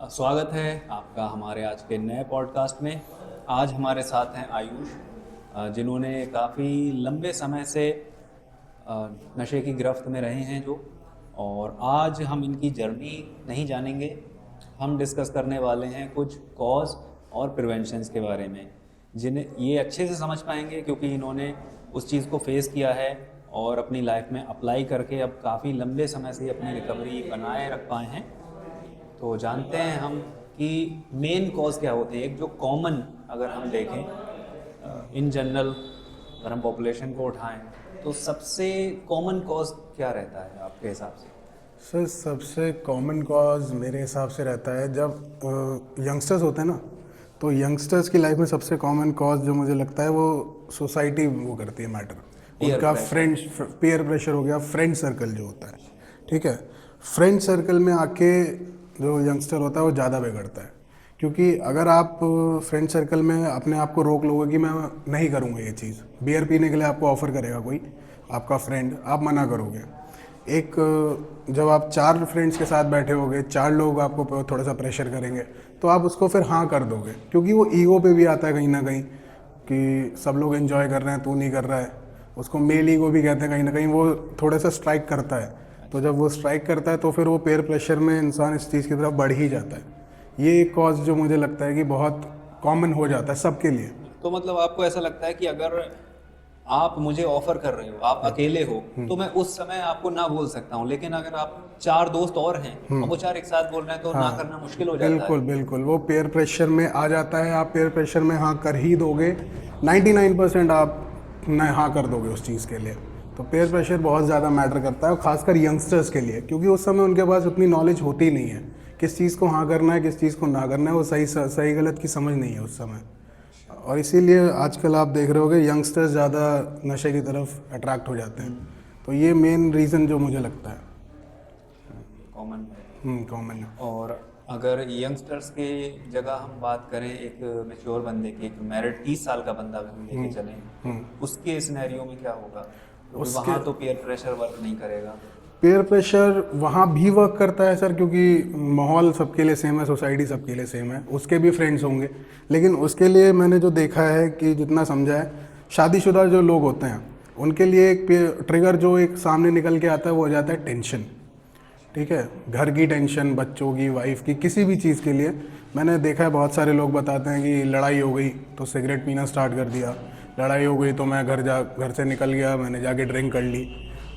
स्वागत है आपका हमारे आज के नए पॉडकास्ट में। आज हमारे साथ हैं आयुष, जिन्होंने काफ़ी लंबे समय से नशे की गिरफ्त में रहे हैं और आज हम इनकी जर्नी नहीं जानेंगे। हम डिस्कस करने वाले हैं कुछ कॉज और प्रिवेंशंस के बारे में, जिन्हें ये अच्छे से समझ पाएंगे क्योंकि इन्होंने उस चीज़ को फेस किया है और अपनी लाइफ में अप्लाई करके अब काफ़ी लंबे समय से अपनी रिकवरी बनाए रख पाए हैं। तो जानते हैं हम कि मेन कॉज क्या होते हैं। एक जो कॉमन, अगर हम देखें इन जनरल, अगर हम पॉपुलेशन को उठाएं तो सबसे कॉमन कॉज क्या रहता है आपके हिसाब से? सर, सबसे कॉमन कॉज मेरे हिसाब से रहता है जब यंगस्टर्स होते हैं ना, तो यंगस्टर्स की लाइफ में सबसे कॉमन कॉज जो मुझे लगता है वो सोसाइटी वो करती है मैटर। उनका फ्रेंड्स, पीयर प्रेशर हो गया, फ्रेंड सर्कल जो होता है, ठीक है। फ्रेंड सर्कल में आके जो यंगस्टर होता है वो ज़्यादा बिगड़ता है, क्योंकि अगर आप फ्रेंड सर्कल में अपने आप को रोक लोगे कि मैं नहीं करूँगा ये चीज़, बियर पीने के लिए आपको ऑफ़र करेगा कोई आपका फ्रेंड, आप मना करोगे। एक जब आप 4 फ्रेंड्स के साथ बैठे होगे, 4 लोग आपको थोड़ा सा प्रेशर करेंगे, तो आप उसको फिर हाँ कर दोगे, क्योंकि वो ईगो पे भी आता है कहीं ना कहीं कि सब लोग एंजॉय कर रहे हैं, तू नहीं कर रहा है। उसको मेल ईगो भी कहते हैं कहीं ना कहीं, वो थोड़ा सा स्ट्राइक करता है। तो जब वो स्ट्राइक करता है तो फिर वो पेयर प्रेशर में इंसान इस चीज़ की तरफ बढ़ ही जाता है। ये एक कॉज जो मुझे लगता है कि बहुत कॉमन हो जाता है सबके लिए। तो मतलब आपको ऐसा लगता है कि अगर आप मुझे ऑफर कर रहे हो, आप अकेले हो, तो मैं उस समय आपको ना बोल सकता हूँ, लेकिन अगर आप 4 दोस्त और हैं और वो 4 एक साथ बोल रहे हैं तो ना करना मुश्किल हो जाता है। बिल्कुल बिल्कुल, वो पेयर प्रेशर में आ जाता है। आप पेयर प्रेशर में हाँ कर ही दोगे, 99% आप न हाँ कर दोगे उस चीज़ के लिए। तो पेयर प्रेशर बहुत ज़्यादा मैटर करता है, और ख़ासकर यंगस्टर्स के लिए, क्योंकि उस समय उनके पास उतनी नॉलेज होती नहीं है किस चीज़ को हाँ करना है, किस चीज़ को ना करना है। वो सही गलत की समझ नहीं है उस समय, और इसीलिए आजकल आप देख रहे होगे यंगस्टर्स ज़्यादा नशे की तरफ अट्रैक्ट हो जाते हैं। तो ये मेन रीज़न जो मुझे लगता है कॉमन है। कॉमन है। और अगर यंगस्टर्स के जगह हम बात करें एक मैच्योर बंदे की, एक मैरिड 30 साल का बंदा अगर हम लेके चलें, उसके सिनेरियो में क्या होगा? तो वहाँ तो पेयर प्रेशर वर्क नहीं करेगा। पेयर प्रेशर वहाँ भी वर्क करता है सर, क्योंकि माहौल सबके लिए सेम है, सोसाइटी सबके लिए सेम है, उसके भी फ्रेंड्स होंगे। लेकिन उसके लिए मैंने जो देखा है कि जितना समझा है, शादीशुदा जो लोग होते हैं उनके लिए एक ट्रिगर जो एक सामने निकल के आता है वो हो जाता है टेंशन। ठीक है, घर की टेंशन, बच्चों की, वाइफ की, किसी भी चीज़ के लिए। मैंने देखा है बहुत सारे लोग बताते हैं कि लड़ाई हो गई तो सिगरेट पीना स्टार्ट कर दिया, लड़ाई हो गई तो मैं घर से निकल गया, मैंने जाके ड्रिंक कर ली।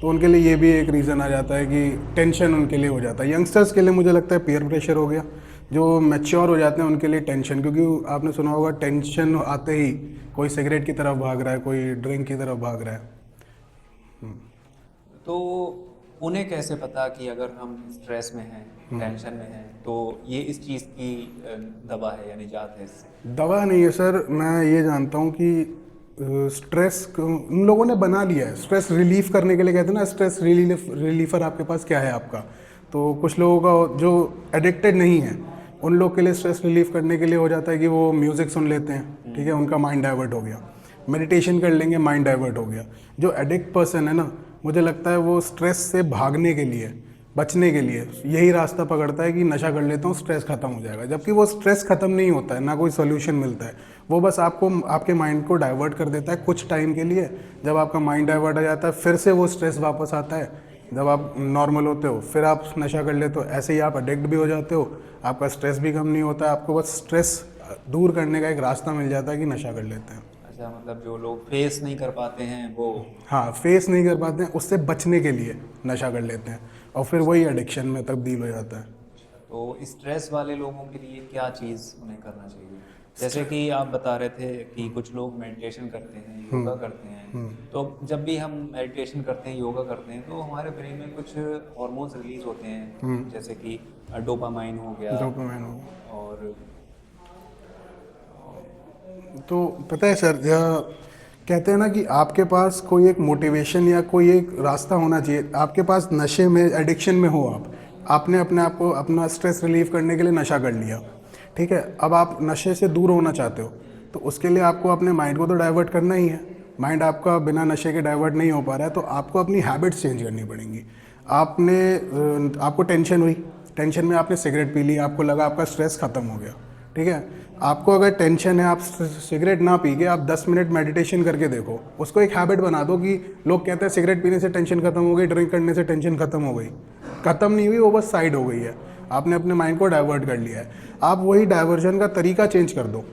तो उनके लिए ये भी एक रीज़न आ जाता है कि टेंशन उनके लिए हो जाता है। यंगस्टर्स के लिए मुझे लगता है पीयर प्रेशर हो गया। जो मैच्योर हो जाते हैं उनके लिए टेंशन, क्योंकि आपने सुना होगा टेंशन आते ही कोई सिगरेट की तरफ भाग रहा है, कोई ड्रिंक की तरफ भाग रहा है। तो उन्हें कैसे पता कि अगर हम स्ट्रेस में हैं, टेंशन में हैं, तो ये इस चीज़ की दवा है या निजात है इससे? दवा नहीं है सर, मैं ये जानता हूँ कि स्ट्रेस उन लोगों ने बना लिया है स्ट्रेस रिलीफ करने के लिए। कहते हैं ना, स्ट्रेस रिलीफर आपके पास क्या है आपका। तो कुछ लोगों का जो एडिक्टेड नहीं है उन लोग के लिए स्ट्रेस रिलीफ करने के लिए हो जाता है कि वो म्यूज़िक सुन लेते हैं, ठीक है, उनका माइंड डाइवर्ट हो गया। मेडिटेशन कर लेंगे, माइंड डाइवर्ट हो गया। जो एडिक्ट पर्सन है ना, मुझे लगता है वो स्ट्रेस से भागने के लिए, बचने के लिए यही रास्ता पकड़ता है कि नशा कर लेता हूँ, स्ट्रेस खत्म हो जाएगा। जबकि वो स्ट्रेस खत्म नहीं होता है, ना कोई सोल्यूशन मिलता है। वो बस आपको, आपके माइंड को डाइवर्ट कर देता है कुछ टाइम के लिए। जब आपका माइंड डाइवर्ट हो जाता है फिर से वो स्ट्रेस वापस आता है। जब आप नॉर्मल होते हो फिर आप नशा कर लेते हो, ऐसे ही आप एडिक्ट भी हो जाते हो, आपका स्ट्रेस भी कम नहीं होता है। आपको बस स्ट्रेस दूर करने का एक रास्ता मिल जाता है कि नशा कर लेते हैं। अच्छा, मतलब जो लोग फेस नहीं कर पाते हैं वो, हाँ, फेस नहीं कर पाते हैं, उससे बचने के लिए नशा कर लेते हैं और फिर वही एडिक्शन में तब्दील हो जाता है। तो स्ट्रेस वाले लोगों के लिए क्या चीज़ उन्हें करना चाहिए? जैसे कि आप बता रहे थे कि कुछ लोग मेडिटेशन करते हैं, योगा करते हैं। तो जब भी हम मेडिटेशन करते हैं, योगा करते हैं, तो हमारे ब्रेन में कुछ हार्मोन्स रिलीज होते हैं, जैसे कि डोपामाइन हो गया। डोपामाइन हो गया। और तो पता है सर, कहते हैं ना कि आपके पास कोई एक मोटिवेशन या कोई एक रास्ता होना चाहिए। आपके पास नशे में, एडिक्शन में हो आपने अपने आप को अपना स्ट्रेस रिलीफ करने के लिए नशा कर लिया, ठीक है। अब आप नशे से दूर होना चाहते हो तो उसके लिए आपको अपने माइंड को तो डाइवर्ट करना ही है। माइंड आपका बिना नशे के डाइवर्ट नहीं हो पा रहा है, तो आपको अपनी हैबिट्स चेंज करनी पड़ेंगी। आपको टेंशन हुई, टेंशन में आपने सिगरेट पी ली, आपको लगा आपका स्ट्रेस खत्म हो गया, ठीक है। आपको अगर टेंशन है, आप सिगरेट ना पी के आप 10 मिनट मेडिटेशन करके देखो, उसको एक हैबिट बना दो कि लोग कहते हैं सिगरेट पीने से टेंशन खत्म हो गई, ड्रिंक करने से टेंशन खत्म हो गई। खत्म नहीं हुई, वो बस साइड हो गई है, आपने अपने माइंड को डाइवर्ट कर लिया है। आप वही डाइवर्जन का तरीका चेंज कर दो।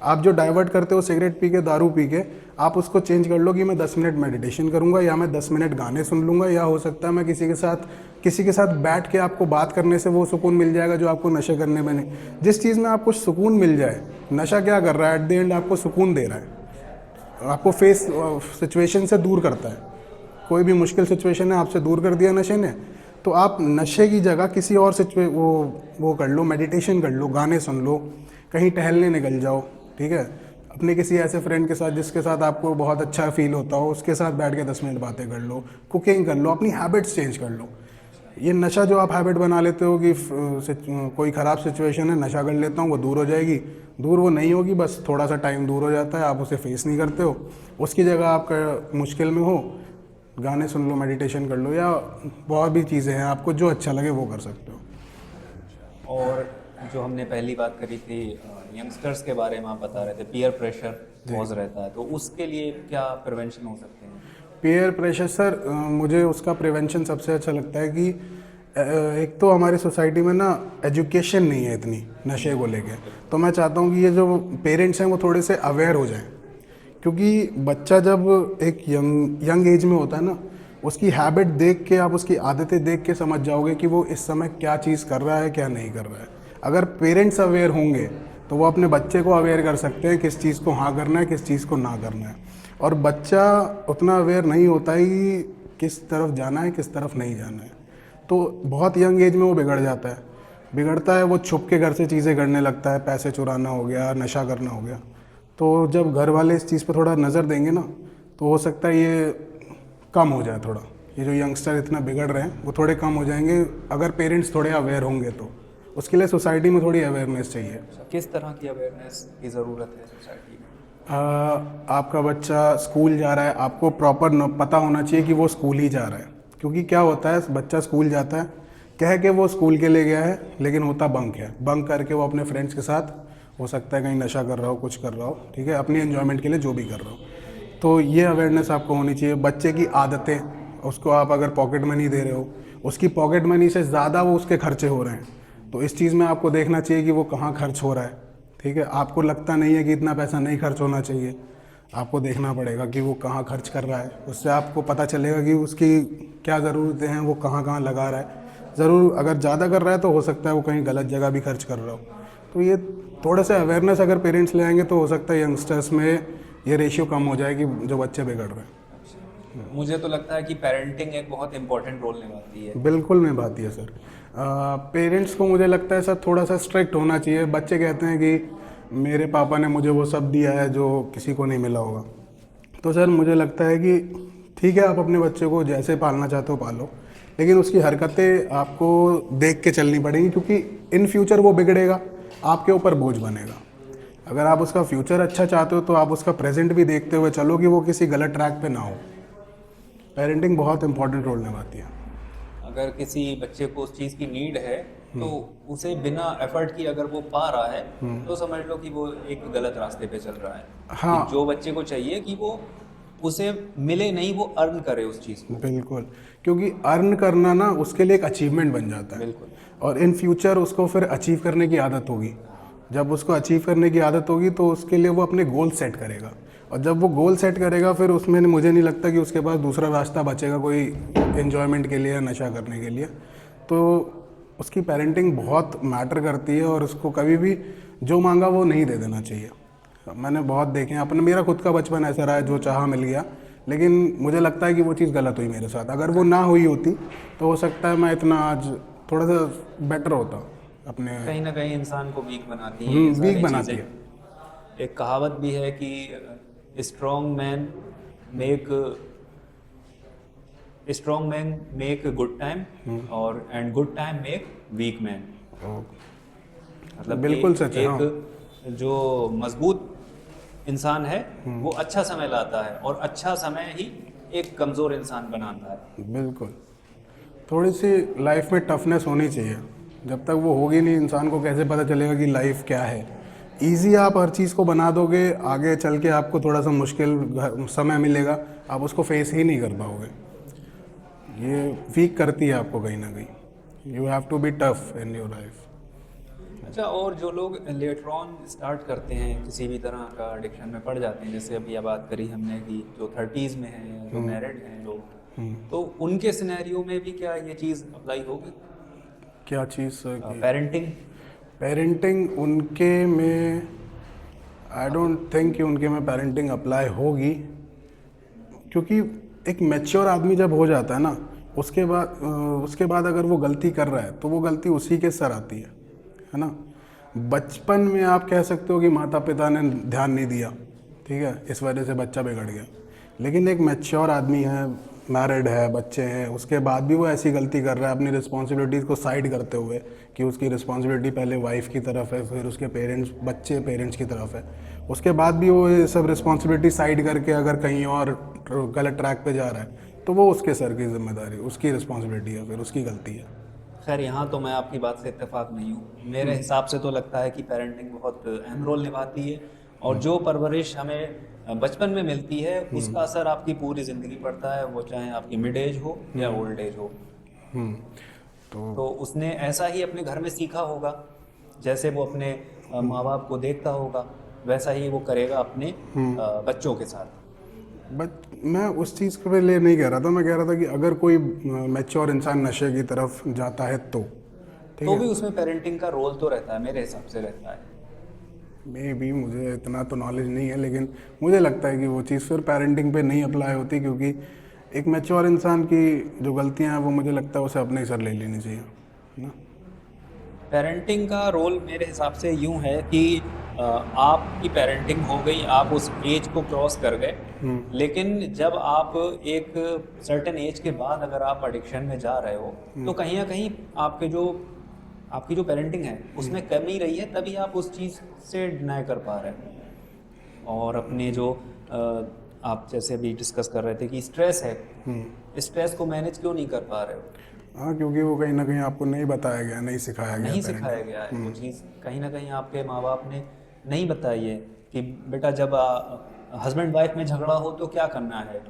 आप जो डाइवर्ट करते हो सिगरेट पी के, दारू पी के, आप उसको चेंज कर लो कि मैं 10 मिनट मेडिटेशन करूंगा, या मैं 10 मिनट गाने सुन लूंगा, या हो सकता है मैं किसी के साथ बैठ के आपको बात करने से वो सुकून मिल जाएगा जो आपको नशे करने में नहीं। जिस चीज़ में आपको सुकून मिल जाए, नशा क्या कर रहा है, एट द एंड आपको सुकून दे रहा है, आपको फेस सिचुएशन से दूर करता है। कोई भी मुश्किल सिचुएशन है, आपसे दूर कर दिया नशे ने, तो आप नशे की जगह किसी और वो कर लो, मेडिटेशन कर लो, गाने सुन लो, कहीं टहलने निकल जाओ, ठीक है। अपने किसी ऐसे फ्रेंड के साथ जिसके साथ आपको बहुत अच्छा फील होता हो, उसके साथ बैठ के 10 मिनट बातें कर लो, कुकिंग कर लो, अपनी हैबिट्स चेंज कर लो। ये नशा जो आप हैबिट बना लेते हो कि कोई ख़राब सिचुएशन है, नशा कर लेता हूँ, वो दूर हो जाएगी, दूर वो नहीं होगी, बस थोड़ा सा टाइम दूर हो जाता है, आप उसे फेस नहीं करते हो। उसकी जगह आप मुश्किल में हो, गाने सुन लो, मेडिटेशन कर लो, या बहुत भी चीज़ें हैं, आपको जो अच्छा लगे वो कर सकते हो। और जो हमने पहली बात करी थी यंगस्टर्स के बारे में, आप बता रहे थे पीयर प्रेशर बहुत रहता है, तो उसके लिए क्या प्रिवेंशन हो सकते हैं? पीयर प्रेशर सर, मुझे उसका प्रिवेंशन सबसे अच्छा लगता है कि एक तो हमारी सोसाइटी में ना एजुकेशन नहीं है इतनी नशे को लेके, तो मैं चाहता हूँ कि ये जो पेरेंट्स हैं वो थोड़े से अवेयर हो जाएं, क्योंकि बच्चा जब एक यंग एज में होता है ना, उसकी हैबिट देख के, आप उसकी आदतें देख के समझ जाओगे कि वो इस समय क्या चीज़ कर रहा है, क्या नहीं कर रहा है। अगर पेरेंट्स अवेयर होंगे तो वो अपने बच्चे को अवेयर कर सकते हैं किस चीज़ को हाँ करना है, किस चीज़ को ना करना है। और बच्चा उतना अवेयर नहीं होता है कि किस तरफ जाना है, किस तरफ नहीं जाना है, तो बहुत यंग एज में वो बिगड़ता है, वो छुप के घर से चीज़ें करने लगता है, पैसे चुराना हो गया, नशा करना हो गया। तो जब घर वाले इस चीज़ पर थोड़ा नज़र देंगे ना, तो हो सकता है ये कम हो जाए थोड़ा, ये जो यंगस्टर इतना बिगड़ रहे हैं वो थोड़े कम हो जाएंगे अगर पेरेंट्स थोड़े अवेयर होंगे। तो उसके लिए सोसाइटी में थोड़ी अवेयरनेस चाहिए। किस तरह की अवेयरनेस की ज़रूरत है सोसाइटी में? आपका बच्चा स्कूल जा रहा है, आपको प्रॉपर पता होना चाहिए कि वो स्कूल ही जा रहा है, क्योंकि क्या होता है, बच्चा स्कूल जाता है, कह के वो स्कूल के लिए गया है, लेकिन होता बंक है। बंक करके वो अपने फ्रेंड्स के साथ हो सकता है कहीं नशा कर रहा हो, कुछ कर रहा हो, ठीक है, अपनी एंजॉयमेंट के लिए जो भी कर रहा हो। तो ये अवेयरनेस आपको होनी चाहिए। बच्चे की आदतें, उसको आप अगर पॉकेट मनी दे रहे हो, उसकी पॉकेट मनी से ज़्यादा वो उसके खर्चे हो रहे हैं, तो इस चीज़ में आपको देखना चाहिए कि वो कहाँ खर्च हो रहा है, ठीक है। आपको लगता नहीं है कि इतना पैसा नहीं खर्च होना चाहिए, आपको देखना पड़ेगा कि वो कहाँ खर्च कर रहा है, उससे आपको पता चलेगा कि उसकी क्या ज़रूरतें हैं, वो कहाँ कहाँ लगा रहा है। ज़रूर अगर ज़्यादा कर रहा है तो हो सकता है वो कहीं गलत जगह भी खर्च कर रहा हो। तो ये थोड़ा सा अवेयरनेस अगर पेरेंट्स ले आएंगे तो हो सकता है यंगस्टर्स में ये रेशियो कम हो जाएगी जो बच्चे बिगड़ रहे हैं। मुझे तो लगता है कि पेरेंटिंग एक बहुत इंपॉर्टेंट रोल निभाती है। बिल्कुल निभाती है सर। पेरेंट्स को मुझे लगता है सर थोड़ा सा स्ट्रिक्ट होना चाहिए। बच्चे कहते हैं कि मेरे पापा ने मुझे वो सब दिया है जो किसी को नहीं मिला होगा, तो सर मुझे लगता है कि ठीक है, आप अपने बच्चे को जैसे पालना चाहते हो पालो, लेकिन उसकी हरकतें आपको देख के चलनी पड़ेंगी, क्योंकि इन फ्यूचर वो बिगड़ेगा, आपके ऊपर बोझ बनेगा। अगर आप उसका फ्यूचर अच्छा चाहते हो तो आप उसका प्रेजेंट भी देखते हुए चलो कि वो किसी गलत ट्रैक पे ना हो। पेरेंटिंग बहुत इंपॉर्टेंट रोल निभाती है। अगर किसी बच्चे को उस चीज़ की नीड है तो उसे बिना एफर्ट की अगर वो पा रहा है तो समझ लो कि वो एक गलत रास्ते पे चल रहा है। हाँ, जो बच्चे को चाहिए कि वो उसे मिले नहीं, वो अर्न करे उस चीज़ को। बिल्कुल, क्योंकि अर्न करना ना उसके लिए एक अचीवमेंट बन जाता है। बिल्कुल। और इन फ्यूचर उसको फिर अचीव करने की आदत होगी। जब उसको अचीव करने की आदत होगी तो उसके लिए वो अपने गोल सेट करेगा, और जब वो गोल सेट करेगा फिर उसमें मुझे नहीं लगता कि उसके पास दूसरा रास्ता बचेगा कोई एन्जॉयमेंट के लिए या नशा करने के लिए। तो उसकी पेरेंटिंग बहुत मैटर करती है, और उसको कभी भी जो मांगा वो नहीं दे देना चाहिए। मैंने बहुत देखे हैं अपने, मेरा खुद का बचपन ऐसा रहा है, जो चाहा मिल गया, लेकिन मुझे लगता है कि वो चीज़ गलत हुई मेरे साथ। अगर वो ना हुई होती तो हो सकता है मैं इतना आज थोड़ा सा बेटर होता अपने। कहीं ना कहीं इंसान को वीक बनाती है ये वीक सारी बनाती चीज़ें। है। एक कहावत भी है कि strong man make good time और and good time make weak man. मतलब बिल्कुल सच है। हाँ। एक जो मजबूत इंसान है वो अच्छा समय लाता है, और अच्छा समय ही एक कमज़ोर इंसान बनाता है। बिल्कुल, थोड़ी सी लाइफ में टफनेस होनी चाहिए। जब तक वो होगी नहीं, इंसान को कैसे पता चलेगा कि लाइफ क्या है। ईजी आप हर चीज़ को बना दोगे, आगे चल के आपको थोड़ा सा मुश्किल समय मिलेगा, आप उसको फेस ही नहीं कर पाओगे। ये वीक करती है आपको कहीं ना कहीं। You have to be tough in your life. अच्छा, और जो लोग लेटर ऑन स्टार्ट करते हैं किसी भी तरह का एडिक्शन में पड़ जाते हैं, जैसे अभी बात करी हमने कि जो 30s में हैं, जो मैरिड हैं लोग, तो उनके सिनेरियो में भी क्या ये चीज़ अप्लाई होगी? क्या चीज़? पेरेंटिंग। पेरेंटिंग उनके में आई डोंट थिंक कि उनके में पेरेंटिंग अप्लाई होगी, क्योंकि एक मैच्योर आदमी जब हो जाता है ना, उसके बाद अगर वो गलती कर रहा है तो वो गलती उसी के सर आती है ना। बचपन में आप कह सकते हो कि माता पिता ने ध्यान नहीं दिया, ठीक है, इस वजह से बच्चा बिगड़ गया। लेकिन एक मैच्योर आदमी है, मैरिड है, बच्चे हैं, उसके बाद भी वो ऐसी गलती कर रहा है अपनी रिस्पॉन्सिबिलिटीज़ को साइड करते हुए, कि उसकी रिस्पॉन्सिबिलिटी पहले वाइफ की तरफ है, फिर उसके पेरेंट्स, बच्चे पेरेंट्स की तरफ है, उसके बाद भी वो ये सब रिस्पॉन्सिबिलिटी साइड करके अगर कहीं और गलत ट्रैक पे जा रहा है, तो वो उसके सर की जिम्मेदारी, उसकी रिस्पॉन्सिबिलिटी है, फिर उसकी गलती है। खैर, यहाँ तो मैं आपकी बात से इत्तेफाक नहीं हूँ। मेरे हिसाब से तो लगता है कि पेरेंटिंग बहुत अहम रोल निभाती है, और जो परवरिश हमें बचपन में मिलती है उसका असर आपकी पूरी ज़िंदगी पड़ता है, वो चाहे आपकी मिड एज हो या ओल्ड एज हो। तो उसने ऐसा ही अपने घर में सीखा होगा, जैसे वो अपने माँ बाप को देखता होगा, वैसा ही वो करेगा अपने बच्चों के साथ। बट मैं उस चीज़ के लिए नहीं कह रहा था, मैं कह रहा था कि अगर कोई मैच्योर इंसान नशे की तरफ जाता है तो ठीक तो है। भी उसमें पेरेंटिंग का रोल तो रहता है, मेरे हिसाब से रहता है। मे भी, मुझे इतना तो नॉलेज नहीं है, लेकिन मुझे लगता है कि वो चीज़ फिर पेरेंटिंग पे नहीं अप्लाई होती, क्योंकि एक मैच्योर इंसान की जो गलतियां हैं वो मुझे लगता है उसे अपने ही सर ले लेनी चाहिए, है ना। पेरेंटिंग का रोल मेरे हिसाब से यूं है कि आपकी पेरेंटिंग हो गई, आप उस एज को क्रॉस कर गए, लेकिन जब आप एक सर्टेन एज के बाद अगर आप एडिक्शन में जा रहे हो, तो कहीं ना कहीं आपकी जो पेरेंटिंग है उसमें कमी रही है, तभी आप उस चीज़ से डिनाई कर पा रहे हैं। और अपने जो आप जैसे अभी डिस्कस कर रहे थे कि स्ट्रेस है, स्ट्रेस को मैनेज क्यों नहीं कर पा रहे हो? हाँ, क्योंकि वो कहीं ना कहीं आपको नहीं बताया गया, नहीं सिखाया गया नहीं पेरेंटिंग। सिखाया गया है वो चीज़, कहीं ना कहीं आपके माँ बाप ने नहीं बताई है कि बेटा जब हस्बैंड वाइफ में झगड़ा हो तो क्या करना है,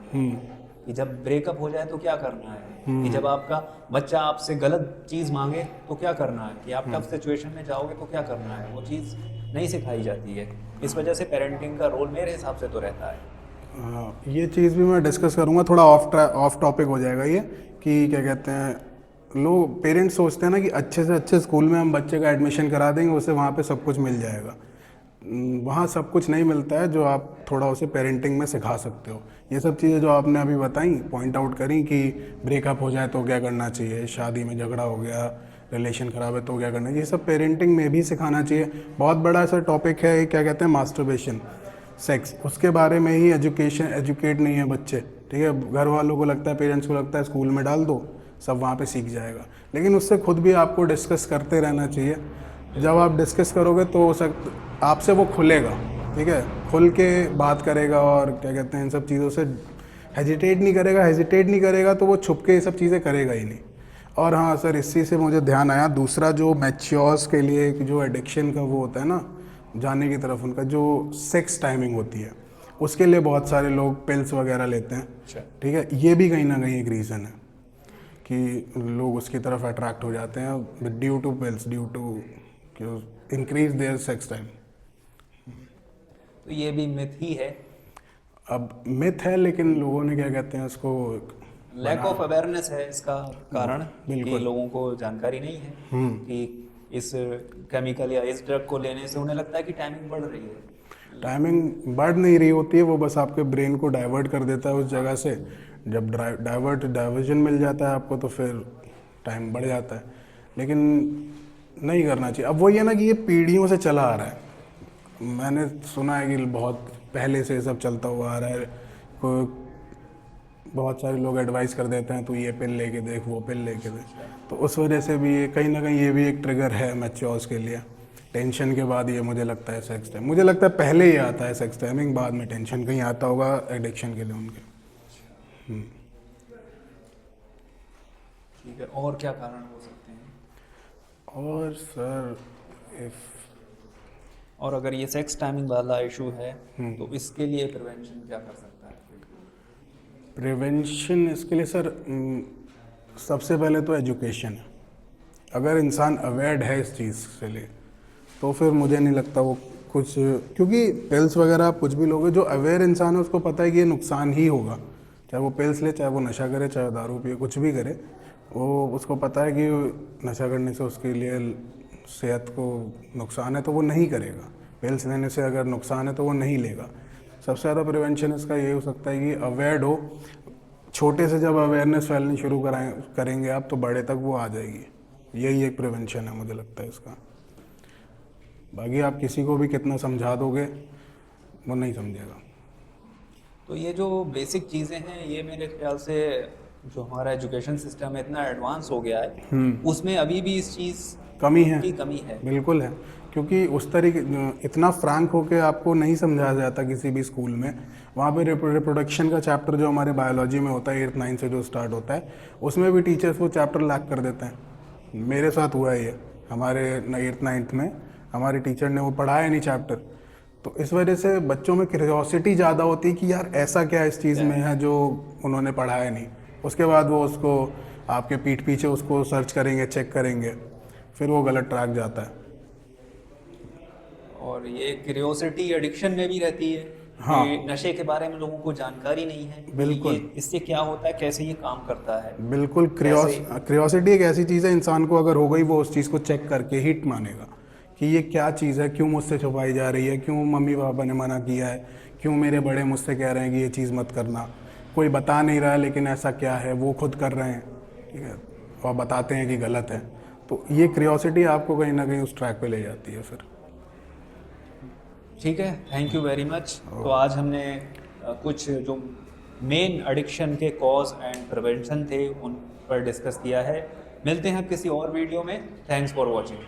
कि जब ब्रेकअप हो जाए तो क्या करना है, कि जब आपका बच्चा आपसे गलत चीज़ मांगे तो क्या करना है, कि आप टफ सिचुएशन में जाओगे तो क्या करना है, वो चीज़ नहीं सिखाई जाती है। इस वजह से पेरेंटिंग का रोल मेरे हिसाब से तो रहता है। हाँ, ये चीज़ भी मैं डिस्कस करूँगा, थोड़ा ऑफ टॉपिक हो जाएगा ये, कि क्या कहते हैं, लोग पेरेंट्स सोचते हैं ना कि अच्छे से अच्छे स्कूल में हम बच्चे का एडमिशन करा देंगे, उसे वहाँ पे सब कुछ मिल जाएगा। वहाँ सब कुछ नहीं मिलता है जो आप थोड़ा उसे पेरेंटिंग में सिखा सकते हो। ये सब चीज़ें जो आपने अभी बताई, पॉइंट आउट करी, कि ब्रेकअप हो जाए तो क्या करना चाहिए, शादी में झगड़ा हो गया, रिलेशन ख़राब है तो क्या करना चाहिए, ये सब पेरेंटिंग में भी सिखाना चाहिए। बहुत बड़ा ऐसा टॉपिक है, क्या कहते हैं, मास्टरबेशन, सेक्स, उसके बारे में ही एजुकेट नहीं है बच्चे, ठीक है। घर वालों को लगता है, पेरेंट्स को लगता है स्कूल में डाल दो, सब वहाँ पे सीख जाएगा, लेकिन उससे खुद भी आपको डिस्कस करते रहना चाहिए। जब आप डिस्कस करोगे तो हो सकता आपसे वो खुलेगा, ठीक है, खुल के बात करेगा, और क्या कहते हैं, इन सब चीज़ों से हेजिटेट नहीं करेगा तो वो छुप के ये सब चीज़ें करेगा ही नहीं। और हाँ सर, इसी से मुझे ध्यान आया, दूसरा जो मैच्योर्स के लिए जो एडिक्शन का वो होता है ना, जाने की तरफ, उनका जो सेक्स टाइमिंग होती है, उसके लिए बहुत सारे लोग पिल्स वगैरह लेते हैं, ठीक है। ये भी कहीं ना कहीं एक रीज़न है कि लोग उसकी तरफ अट्रैक्ट हो जाते हैं, due to pills, due to increase their sex time. तो ये भी मिथ ही है, अब मिथ है, लेकिन लोगों ने क्या कहते हैं उसको, लैक ऑफ अवेयरनेस है इसका कारण, कि बिल्कुल। लोगों को जानकारी नहीं है कि इस केमिकल या इस ड्रग को लेने से उन्हें लगता है कि टाइमिंग बढ़ रही है। टाइमिंग बढ़ नहीं रही होती है, वो बस आपके ब्रेन को डाइवर्ट कर देता है उस जगह से। जब डाइवर्जन मिल जाता है आपको, तो फिर टाइम बढ़ जाता है, लेकिन नहीं करना चाहिए। अब वही है ना कि ये पीढ़ियों से चला आ रहा है, मैंने सुना है कि बहुत पहले से ये सब चलता हुआ आ रहा है। बहुत सारे लोग एडवाइस कर देते हैं, तू ये पिल लेके देख, वो पिल लेके देख, तो उस वजह से भी ये कहीं ना कहीं ये भी एक ट्रिगर है मैच्योर्स के लिए। टेंशन के बाद ये मुझे लगता है सेक्स टाइम, मुझे लगता है पहले ही आता है सेक्स टाइमिंग, बाद में टेंशन कहीं आता होगा एडिक्शन के लिए उनके। ठीक है, और क्या कारण हो सकते हैं? और सर इफ और अगर ये सेक्स टाइमिंग वाला इशू है तो इसके लिए प्रिवेंशन क्या कर सकता है? प्रिवेंशन इसके लिए सर सबसे पहले तो एजुकेशन है। अगर इंसान अवेयर्ड है इस चीज़ से लिए तो फिर मुझे नहीं लगता वो कुछ, क्योंकि पिल्स वगैरह आप कुछ भी लोगे, जो अवेयर इंसान है उसको पता है कि ये नुकसान ही होगा, चाहे वो पिल्स ले, चाहे वो नशा करे, चाहे वो दारू पिए, कुछ भी करे, वो उसको पता है कि नशा करने से उसके लिए सेहत को नुकसान है तो वो नहीं करेगा। पिल्स लेने से अगर नुकसान है तो वो नहीं लेगा। सबसे ज़्यादा प्रिवेंशन इसका ये हो सकता है कि अवेयर्ड हो। छोटे से जब अवेयरनेस फैलनी शुरू करेंगे आप तो बड़े तक वो आ जाएगी। यही एक प्रिवेंशन है मुझे लगता है इसका। बाकी आप किसी को भी कितना समझा दोगे वो नहीं समझेगा। तो ये जो बेसिक चीज़ें हैं ये मेरे ख्याल से जो हमारा एजुकेशन सिस्टम है इतना एडवांस हो गया है, उसमें अभी भी इस चीज़ कमी है, की कमी है। बिल्कुल है, क्योंकि उस तरीके इतना फ्रैंक होके आपको नहीं समझाया जाता किसी भी स्कूल में। वहाँ पे रिप्रोडक्शन का चैप्टर जो हमारे बायोलॉजी में होता है 8th 9th से जो स्टार्ट होता है, उसमें भी टीचर्स वो चैप्टर लैक कर देते हैं। मेरे साथ हुआ है ये, हमारे 8th 9th में हमारे टीचर ने वो पढ़ाया नहीं चैप्टर। तो इस वजह से बच्चों में क्यूरियोसिटी ज़्यादा होती है कि यार ऐसा क्या इस चीज़ में है जो उन्होंने पढ़ाया नहीं। उसके बाद वो उसको आपके पीठ पीछे उसको सर्च करेंगे, चेक करेंगे, फिर वो गलत ट्रैक जाता है। और ये क्यूरियोसिटी एडिक्शन में भी रहती है। हाँ। कि नशे के बारे में लोगों को जानकारी नहीं है कि बिल्कुल। ये इससे क्या होता है, कैसे ये काम करता है। बिल्कुल, क्रियोसिटी एक ऐसी चीज़ है, इंसान को अगर हो गई वो उस चीज़ को चेक करके ही मानेगा कि ये क्या चीज़ है, क्यों मुझसे छुपाई जा रही है, क्यों मम्मी पापा ने मना किया है, क्यों मेरे बड़े मुझसे कह रहे हैं कि ये चीज़ मत करना। कोई बता नहीं रहा है लेकिन ऐसा क्या है, वो खुद कर रहे हैं, ठीक है, और बताते हैं कि गलत है। तो ये क्रियोसिटी आपको कहीं ना कहीं उस ट्रैक पे ले जाती है फिर। ठीक है, थैंक यू वेरी मच। तो आज हमने कुछ जो मेन एडिक्शन के कॉज एंड प्रिवेंशन थे उन पर डिस्कस किया है। मिलते हैं किसी और वीडियो में। Thanks for watching.